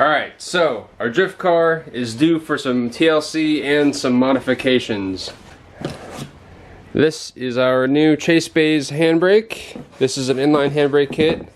Alright, so our drift car is due for some TLC and some modifications. This is our new Chase Bays handbrake. This is an inline handbrake kit.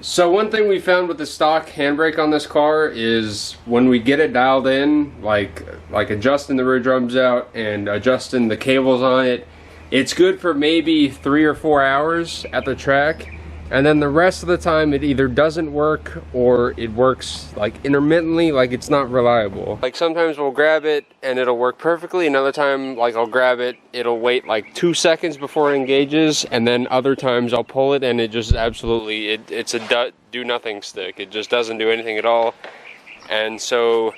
So one thing we found with the stock handbrake on this car is when we get it dialed in, like adjusting the rear drums out and adjusting the cables on it, it's good for maybe 3 or 4 hours at the track. And then the rest of the time it either doesn't work or it works like intermittently, like it's not reliable. Like sometimes we'll grab it and it'll work perfectly. Another time, like I'll grab it, it'll wait like 2 seconds before it engages. And then other times I'll pull it and it just absolutely, it's a do nothing stick. It just doesn't do anything at all. And so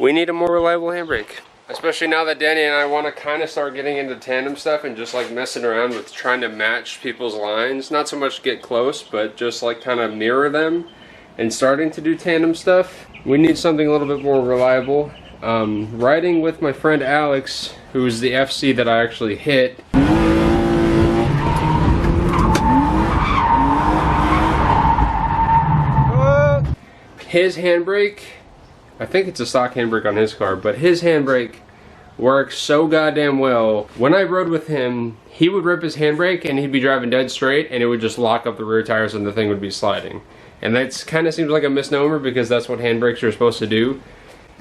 we need a more reliable handbrake. Especially now that Danny and I want to kind of start getting into tandem stuff and just like messing around with trying to match people's lines. Not so much get close, but just like kind of mirror them and starting to do tandem stuff. We need something a little bit more reliable. Riding with my friend Alex, who's the FC that I actually hit. His handbrake, I think it's a stock handbrake on his car, but his handbrake works so goddamn well. When I rode with him, he would rip his handbrake and he'd be driving dead straight and it would just lock up the rear tires and the thing would be sliding. And that kind of seems like a misnomer because that's what handbrakes are supposed to do.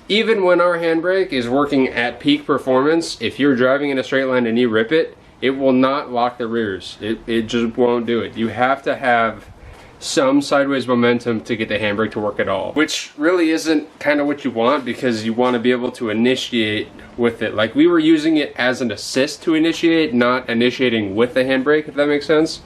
Even when our handbrake is working at peak performance, if you're driving in a straight line and you rip it, it will not lock the rears. It just won't do it. You have to have some sideways momentum to get the handbrake to work at all, which really isn't kind of what you want because you want to be able to initiate with it. Like we were using it as an assist to initiate, not initiating with the handbrake, if that makes sense.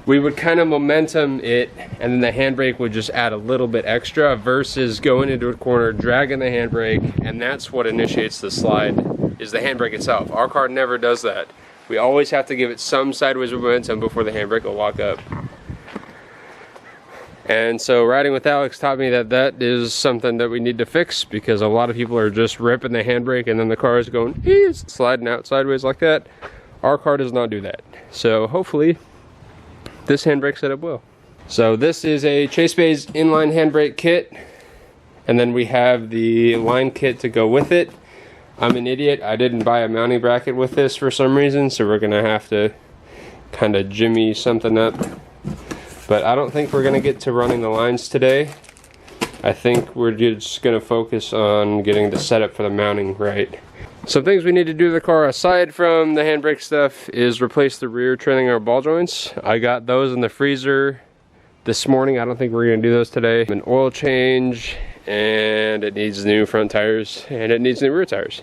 We would kind of momentum it and then the handbrake would just add a little bit extra versus going into a corner, dragging the handbrake, and that's what initiates the slide, is the handbrake itself. Our car never does that. We always have to give it some sideways momentum before the handbrake will lock up. And so riding with Alex taught me that that is something that we need to fix because a lot of people are just ripping the handbrake and then the car is going, it's sliding out sideways like that. Our car does not do that. So hopefully this handbrake setup will. So this is a Chase Bays inline handbrake kit. And then we have the line kit to go with it. I'm an idiot. I didn't buy a mounting bracket with this for some reason. So we're gonna have to kind of jimmy something up. But I don't think we're going to get to running the lines today. I think we're just going to focus on getting the setup for the mounting right. Some things we need to do to the car aside from the handbrake stuff is replace the rear trailing arm ball joints. I got those in the freezer this morning. I don't think we're going to do those today. An oil change, and it needs new front tires, and it needs new rear tires.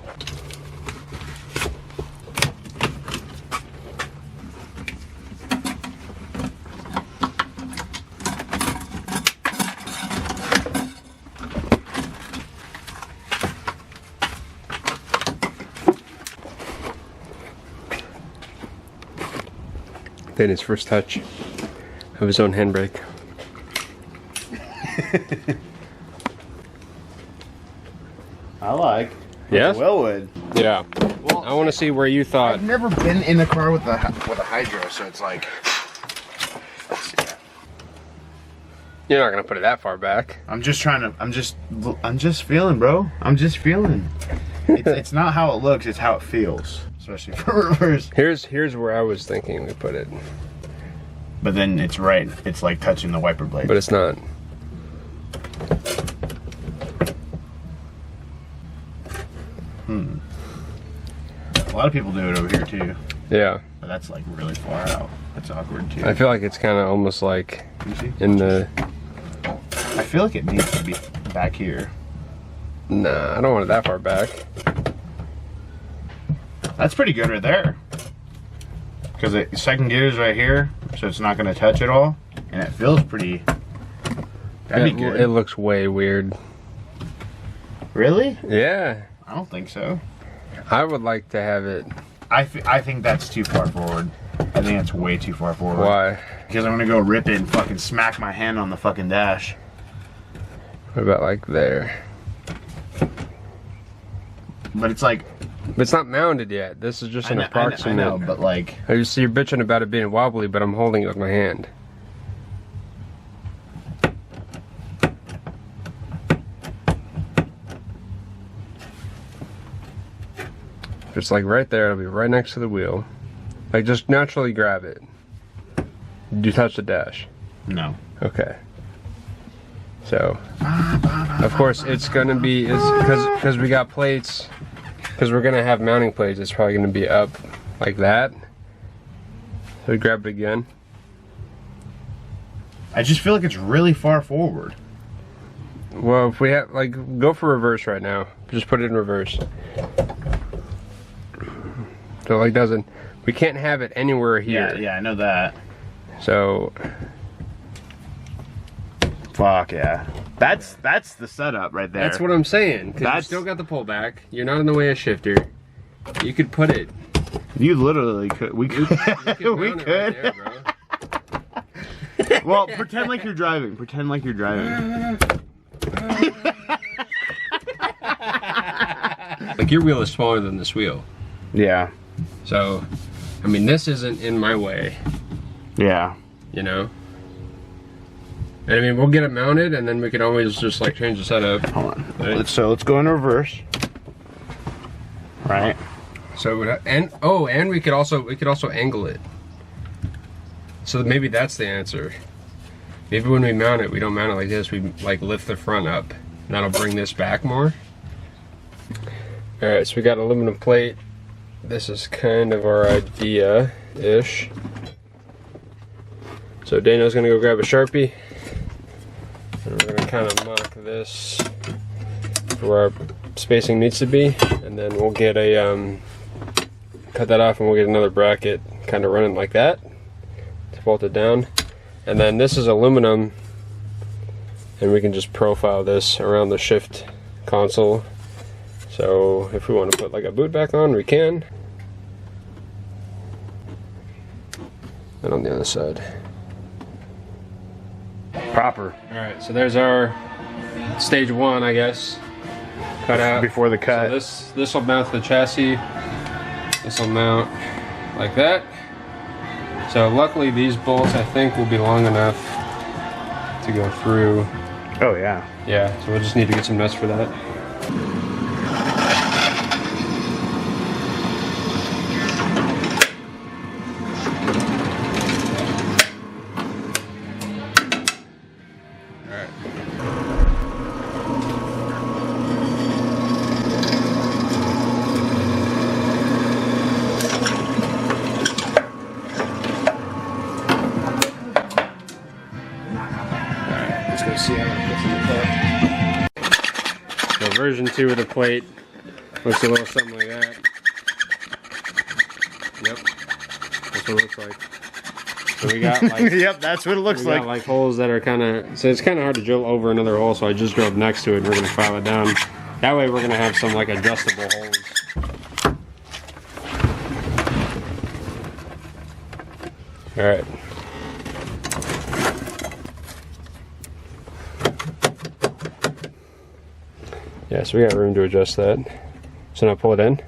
Then his first touch of his own handbrake. I like. Yes? Wellwood. Yeah. Well, I want to see where you thought. I've never been in a car with a hydro, so it's like. Let's see that. You're not gonna put it that far back. I'm just trying to. I'm just feeling, bro. I'm just feeling. It's not how it looks. It's how it feels. Especially for reverse. Here's where I was thinking we put it. But then it's right. It's like touching the wiper blade. But it's not. A lot of people do it over here too. Yeah. But that's like really far out. That's awkward too. I feel like it's kind of almost like You see? in the. I feel like it needs to be back here. Nah, I don't want it that far back. That's pretty good right there. Because the second gear is right here, so it's not going to touch at all. And it feels pretty. That'd be good. It looks way weird. Really? Yeah. I don't think so. I would like to have it. I think that's too far forward. I think that's way too far forward. Why? Because I'm going to go rip it and fucking smack my hand on the fucking dash. What about like there? But it's like. But it's not mounted yet. This is just an approximate. I know, but like. I see you're bitching about it being wobbly, but I'm holding it with my hand. it's like right there, it'll be right next to the wheel. Like just naturally grab it. Did you touch the dash? No. Okay. So, of course, it's gonna be because we got plates. Because we're gonna have mounting plates, it's probably gonna be up like that. So we grab it again. I just feel like it's really far forward. Well, if we have like go for reverse right now, just put it in reverse. So like doesn't we can't have it anywhere here. Yeah, I know that. So. Fuck yeah. That's the setup right there. That's what I'm saying. Because you still got the pullback. You're not in the way of shifter. You could put it. You literally could. We could. We could. Right there, bro. Well, pretend like you're driving. Pretend like you're driving. Like your wheel is smaller than this wheel. Yeah. So, I mean, this isn't in my way. Yeah. You know? And I mean, we'll get it mounted, and then we can always just like change the setup. Hold on. Right? Let's go in reverse. Right. So and we could also angle it. So maybe that's the answer. Maybe when we mount it, we don't mount it like this. We like lift the front up, and that'll bring this back more. All right, so we got aluminum plate. This is kind of our idea-ish. So Daniel's gonna go grab a Sharpie. And we're gonna kind of mark this where our spacing needs to be, and then we'll get a cut that off, and we'll get another bracket, kind of running like that to bolt it down. And then this is aluminum, and we can just profile this around the shift console. So if we want to put like a boot back on, we can. And on the other side. Proper. Alright, so there's our stage one, I guess. Cut out. Before the cut. So this will mount to the chassis. This will mount like that. So luckily these bolts I think will be long enough to go through. Oh yeah. Yeah, so we'll just need to get some nuts for that. So version 2 of the plate looks a little something like that. Yep, that's what it looks like. So we got like yep, that's what it looks like. Got like holes that are kind of, so it's kind of hard to drill over another hole. So I just drilled next to it. We're gonna file it down. That way we're gonna have some like adjustable holes. All right. Yeah, so we got room to adjust that. So now pull it in.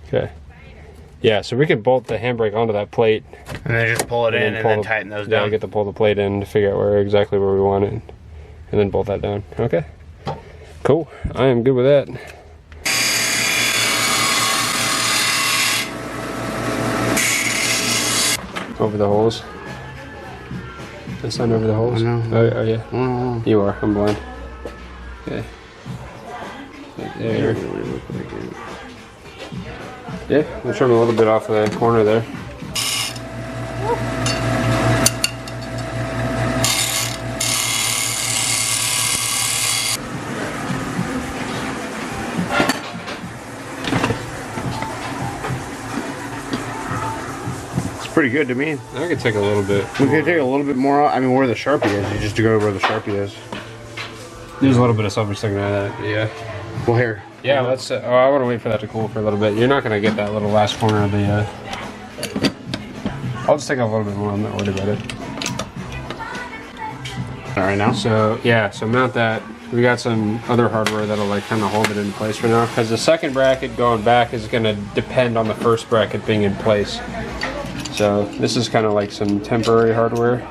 Okay. Yeah, so we could bolt the handbrake onto that plate. And then just pull it in and then tighten those down. Yeah, get to pull the plate in to figure out exactly where we want it. And then bolt that down. Okay. Cool. I am good with that. Over the holes. This one over the holes? No. Oh yeah. You are. I'm blind. Okay. Right there. Yeah, we'll trim a little bit off of the corner there. It's pretty good to me. I could take a little bit. We could take a little bit more out. I mean, where the Sharpie is, you just go over where the Sharpie is. There's a little bit of something sticking out of that, yeah. Well, here. Yeah, let's. Oh, I want to wait for that to cool for a little bit. You're not going to get that little last corner of the. I'll just take off a little bit more. I'm not worried about it. All right now. So yeah, so mount that. We got some other hardware that'll like kind of hold it in place for now, because the second bracket going back is going to depend on the first bracket being in place. So this is kind of like some temporary hardware.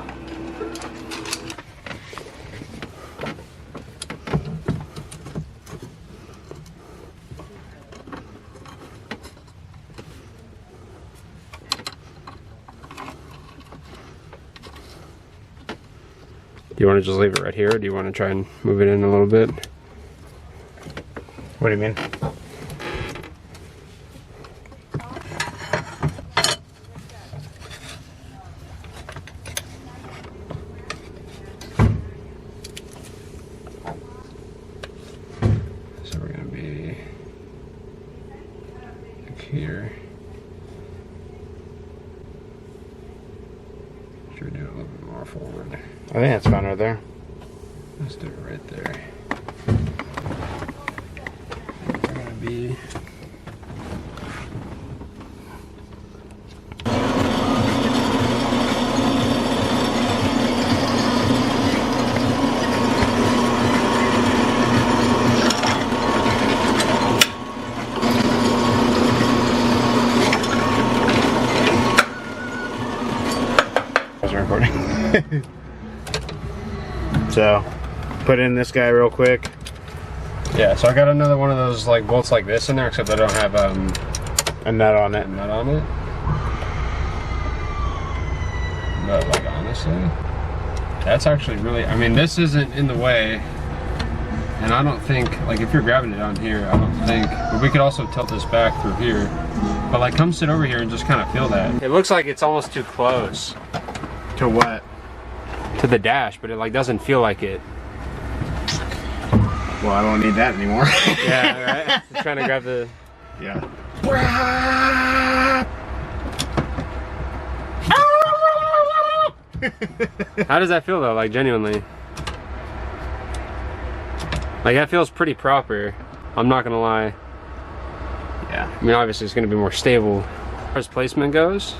Do you want to just leave it right here, or do you want to try and move it in a little bit? What do you mean? So we're going to be like here. Should we do it a little bit more forward? I think that's fine right there. Let's do it right there. We're going to be... Recording. So, put in this guy real quick. Yeah, so I got another one of those like bolts like this in there, except I don't have A nut on it. a nut on it. But like honestly, that's actually really, I mean, this isn't in the way, and I don't think, like if you're grabbing it on here, I don't think, but we could also tilt this back through here. But like come sit over here and just kind of feel that. It looks like it's almost too close. To what? To the dash, but it like doesn't feel like it. Well, I don't need that anymore. Yeah, right? I'm trying to grab the... Yeah. How does that feel though, like genuinely? Like that feels pretty proper. I'm not gonna lie. Yeah. I mean, obviously it's gonna be more stable. As far as placement goes,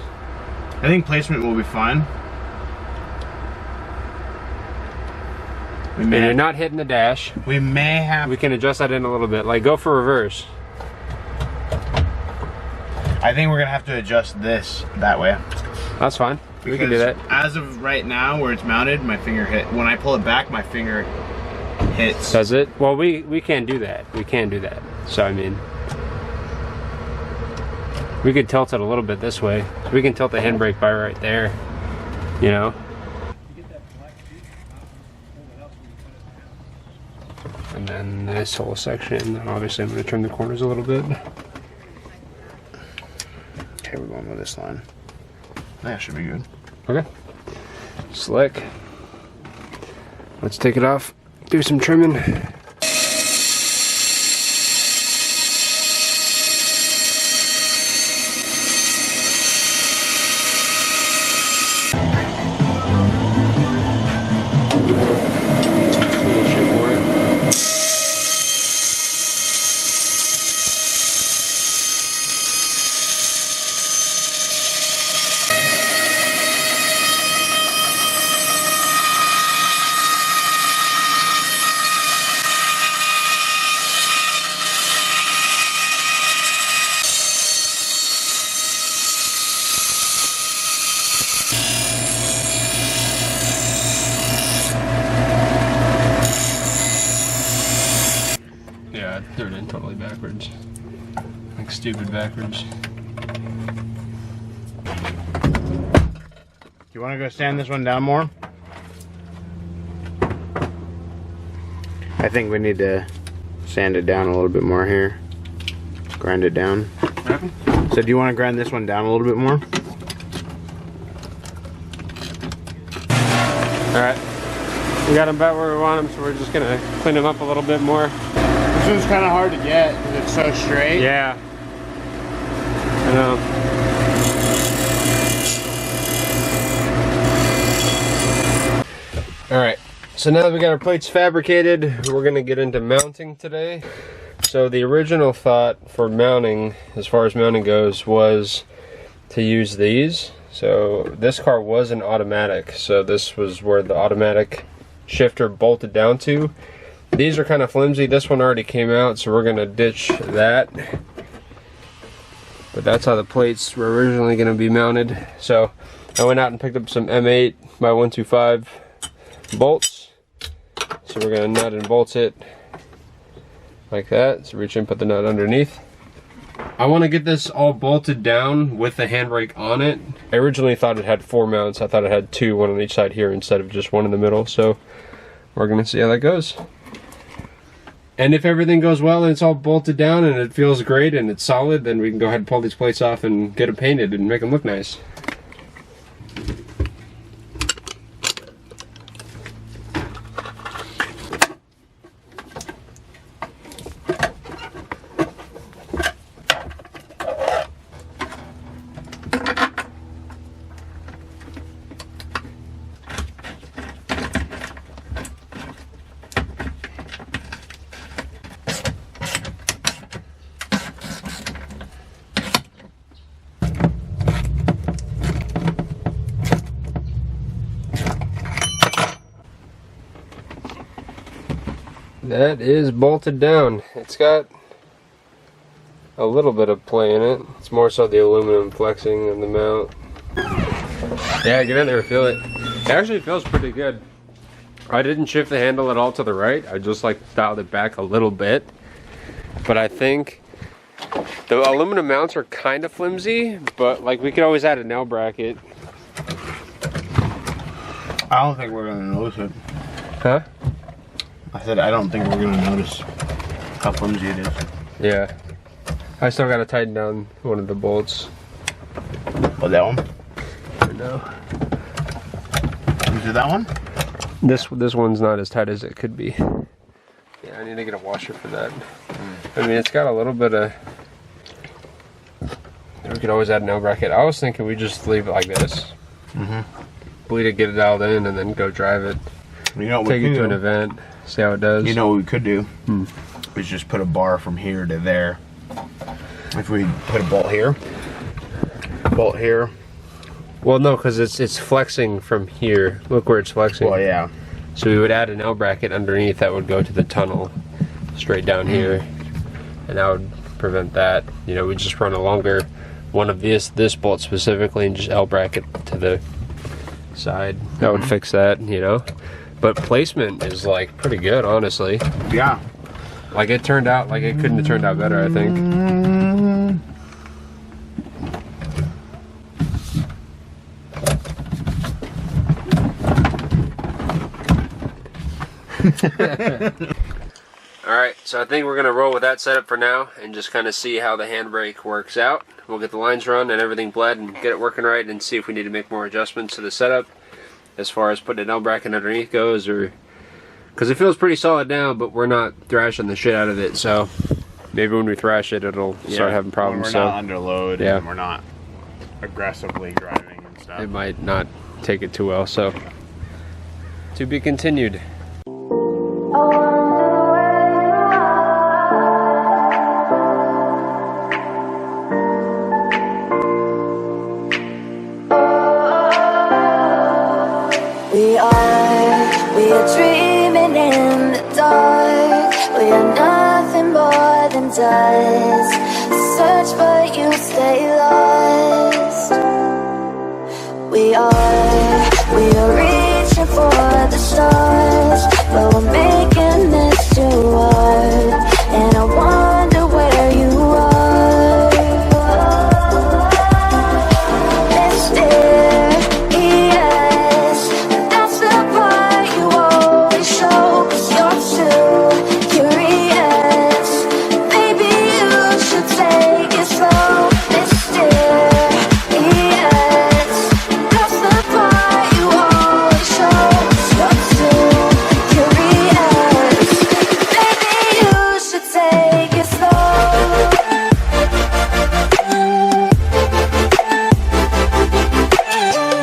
I think placement will be fine. and you're not hitting the dash. We may have... We can adjust that in a little bit. Like go for reverse. I think we're gonna have to adjust this that way. That's fine. We can do that. As of right now, where it's mounted, my finger hit. When I pull it back, my finger hits. Does it? Well, we can do that. We can do that. So I mean, we could tilt it a little bit this way. We can tilt the handbrake by right there. You know. And then this whole section, obviously I'm going to turn the corners a little bit. Okay, we're going with this line. That should be good. Okay. Slick. Let's take it off, do some trimming. Yeah, I threw it in totally backwards. Like stupid backwards. Do you want to go sand this one down more? I think we need to sand it down a little bit more here. Grind it down. What happened? So do you want to grind this one down a little bit more? Alright. We got them about where we want them, so we're just going to clean them up a little bit more. This one's kind of hard to get because it's so straight. Yeah. I know. Alright, so now that we got our plates fabricated, we're going to get into mounting today. So the original thought for mounting, as far as mounting goes, was to use these. So this car was an automatic, so this was where the automatic shifter bolted down to. These are kind of flimsy. This one already came out, so we're going to ditch that. But that's how the plates were originally going to be mounted. So I went out and picked up some M8 by 125 bolts. So we're going to nut and bolt it like that. So reach in, put the nut underneath. I want to get this all bolted down with the handbrake on it. I originally thought it had 4 mounts. I thought it had 2, one on each side here instead of just one in the middle. So we're gonna see how that goes. And if everything goes well and it's all bolted down and it feels great and it's solid, then we can go ahead and pull these plates off and get them painted and make them look nice. That is bolted down. It's got a little bit of play in it. It's more so the aluminum flexing of the mount. Yeah, get in there, feel it. It actually feels pretty good. I didn't shift the handle at all to the right. I just like dialed it back a little bit. But I think the aluminum mounts are kind of flimsy, but like we could always add a nail bracket. I don't think we're gonna notice it. Huh? I said I don't think we're gonna notice how flimsy it is. Yeah. I still gotta tighten down one of the bolts. Oh, that one? No. Is it that one? This one's not as tight as it could be. Yeah, I need to get a washer for that. I mean, it's got a little bit of... We could always add a nail bracket. I was thinking we just leave it like this. Bleed it, get it dialed in, and then go drive it. You know what Take it to an event, see how it does. You know what we could do? Is just put a bar from here to there. If we put a bolt here. Well, no, because it's flexing from here. Look where it's flexing. Well, yeah. So we would add a nail bracket underneath that would go to the tunnel straight down here, and that would prevent that. You know, we just run a longer one of this bolt specifically and just L bracket to the side. That would fix that, you know. But placement is like pretty good, honestly. Yeah. Like it turned out, like it couldn't have turned out better, I think. Alright, so I think we're going to roll with that setup for now and just kind of see how the handbrake works out. We'll get the lines run and everything bled and get it working right and see if we need to make more adjustments to the setup as far as putting an L bracket underneath goes, or because it feels pretty solid now, but we're not thrashing the shit out of it, so maybe when we thrash it, it'll start having problems. When we're not under load yeah. And we're not aggressively driving and stuff. It might not take it too well, so to be continued. We are dreaming in the dark. We are nothing more than dust.